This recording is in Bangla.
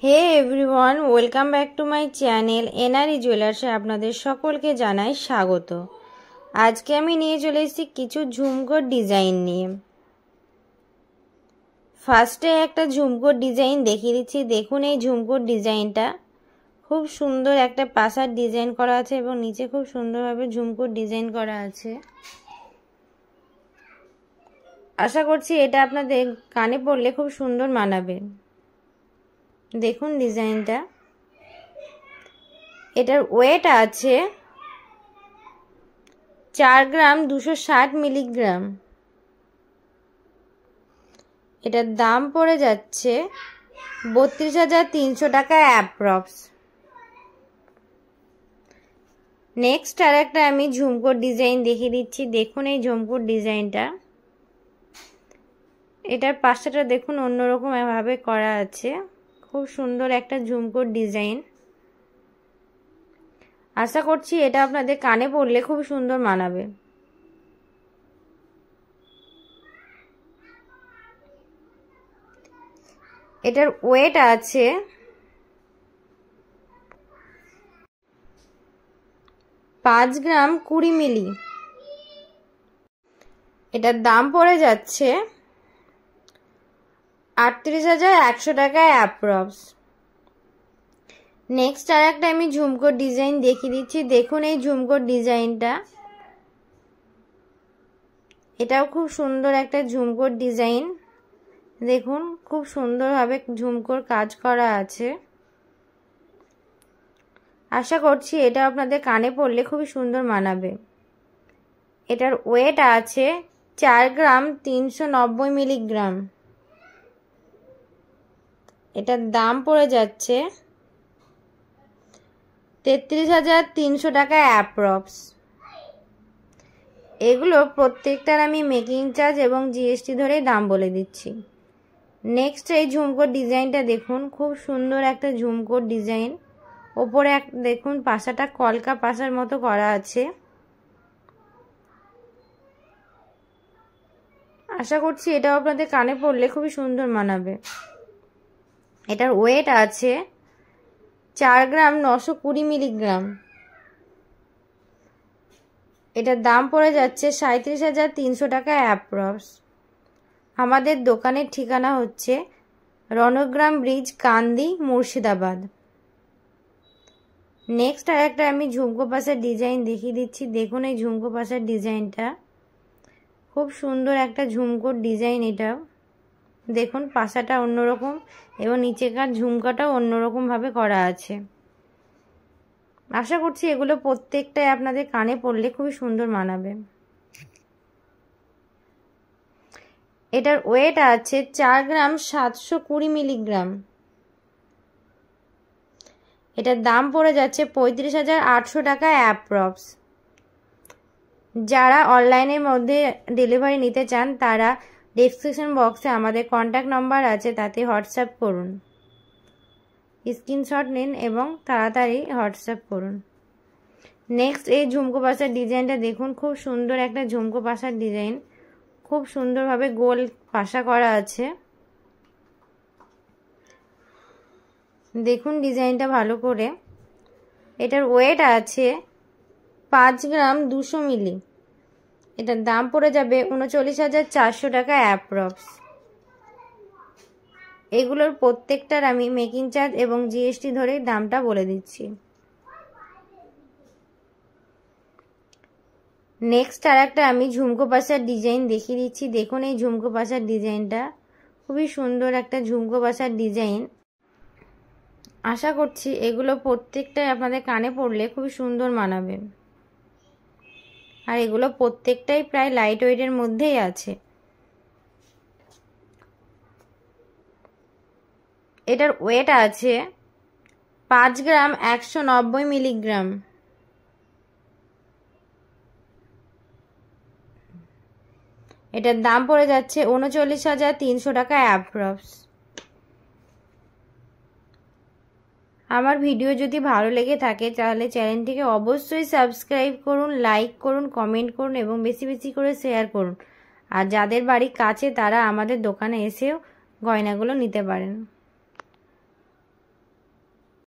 Hey everyone, welcome back to my channel NRE জুয়েলার্সে আপনাদের সকলকে জানাই স্বাগত। আজকে আমি নিয়ে চলে এসেছি কিছু ঝুমকোর ডিজাইন নিয়ে। ফার্স্টে একটা ঝুমকোর ডিজাইন দেখিয়ে দিচ্ছি। দেখুন এই ঝুমকোর ডিজাইনটা খুব সুন্দর, একটা পাসার ডিজাইন করা আছে এবং নিচে খুব সুন্দরভাবে ঝুমকোর ডিজাইন করা আছে। আশা করছি এটা আপনাদের কানে পরলে খুব সুন্দর মানাবে। দেখুন ডিজাইনটা, এটার ওয়েট আছে 4 গ্রাম 260 মিলিগ্রাম। এটার দাম পড়ে যাচ্ছে 32,300 টাকা অ্যাপ্রক্স। নেক্সট আর একটা আমি ঝুমকোর ডিজাইন দেখিয়ে দিচ্ছি। দেখুন এই ঝুমকোর ডিজাইনটা, এটার পাশটা দেখুন অন্যরকম ভাবে করা আছে। খুব সুন্দর একটা ঝুমকোর ডিজাইন। আশা করছি এটা আপনাদের কানে পরলে খুব সুন্দর মানাবে। এটার ওয়েট আছে 5 গ্রাম 20 মিলি। এটার দাম পড়ে যাচ্ছে 38,100 টাকা অ্যাপ্রক্স। নেক্সট আর একটা আমি ঝুমকোর ডিজাইন দেখিয়ে দিচ্ছি। দেখুন এই ঝুমকোর ডিজাইনটা, এটাও খুব সুন্দর একটা ঝুমকোর ডিজাইন। দেখুন খুব সুন্দরভাবে ঝুমকোর কাজ করা আছে। আশা করছি এটা আপনাদের কানে পরলে খুবই সুন্দর মানাবে। এটার ওয়েট আছে 4 গ্রাম 390 মিলিগ্রাম। এটার দাম পড়ে যাচ্ছে 33,300 টাকা অ্যাপ্রক্স। এগুলো প্রত্যেকটার আমি মেকিং চার্জ এবং জিএসটি ধরে দাম বলে দিচ্ছি। নেক্সট এই ঝুমকোর ডিজাইনটা দেখুন, খুব সুন্দর একটা ঝুমকোর ডিজাইন। ওপরে দেখুন পাশাটা কলকা পাশার মতো করা আছে। আশা করছি এটাও আপনাদের কানে পরলে খুবই সুন্দর মানাবে। এটার ওয়েট আছে 4 গ্রাম 920 মিলিগ্রাম। এটার দাম পড়ে যাচ্ছে 37,300 টাকা অ্যাপ্রক্স। আমাদের দোকানের ঠিকানা হচ্ছে রণগ্রাম ব্রিজ, কান্দি, মুর্শিদাবাদ। নেক্সট আর একটা আমি ঝুমকো পাশার ডিজাইন দেখিয়ে দিচ্ছি। দেখুন এই ঝুমকো পাশার ডিজাইনটা খুব সুন্দর একটা ঝুমকোর ডিজাইন। এটা দেখুন পাশাটা অন্যরকম এবং নিচেকার ঝুমকাটাও অন্যরকম ভাবে করা আছে। আশা করছি এগুলো প্রত্যেকটাই আপনাদের কানে পরলে খুবই সুন্দর মানাবে। এটার ওয়েট আছে 4 গ্রাম 720 মিলিগ্রাম। এটার দাম পড়ে যাচ্ছে 35,800 টাকা অ্যাপ্রক্স। যারা অনলাইনের মধ্যে ডেলিভারি নিতে চান তারা ডেসক্রিপশন বক্সে আমাদের কন্ট্যাক্ট নাম্বার আছে, তাতে হোয়াটসঅ্যাপ করুন। স্ক্রিনশট নিন এবং তাড়াতাড়ি হোয়াটসঅ্যাপ করুন। নেক্সট এই ঝুমকো পাশার ডিজাইনটা দেখুন, খুব সুন্দর একটা ঝুমকো পাশার ডিজাইন। খুব সুন্দরভাবে গোল পাশা করা আছে। দেখুন ডিজাইনটা ভালো করে। এটার ওয়েট আছে 5 গ্রাম 200 মিলি। এটার দাম পড়ে যাবে 39,400 টাকা অ্যাপ্রক্স। এগুলোর প্রত্যেকটার আমি মেকিং চার্জ এবং জিএসটি ধরে দামটা বলে দিচ্ছি। নেক্সট আর একটা আমি ঝুমকো পাশার ডিজাইন দেখিয়ে দিচ্ছি। দেখুন এই ঝুমকো পাশার ডিজাইনটা খুবই সুন্দর একটা ঝুমকো পাশার ডিজাইন। আশা করছি এগুলো প্রত্যেকটাই আপনাদের কানে পরলে খুবই সুন্দর মানাবে। আর এগুলো প্রত্যেকটাই প্রায় লাইট ওয়েটের মধ্যেই আছে। এটার ওয়েট আছে 5 গ্রাম 190 মিলিগ্রাম। এটার দাম পড়ে যাচ্ছে 39,300 টাকা অ্যাপ্রক্স। আমার ভিডিও যদি ভালো লেগে থাকে তাহলে চ্যানেলটিকে অবশ্যই সাবস্ক্রাইব করুন, লাইক করুন, কমেন্ট করুন এবং বেশি বেশি করে শেয়ার করুন। আর যাদের বাড়ি কাছে তারা আমাদের দোকানে এসেও গয়নাগুলো নিতে পারেন।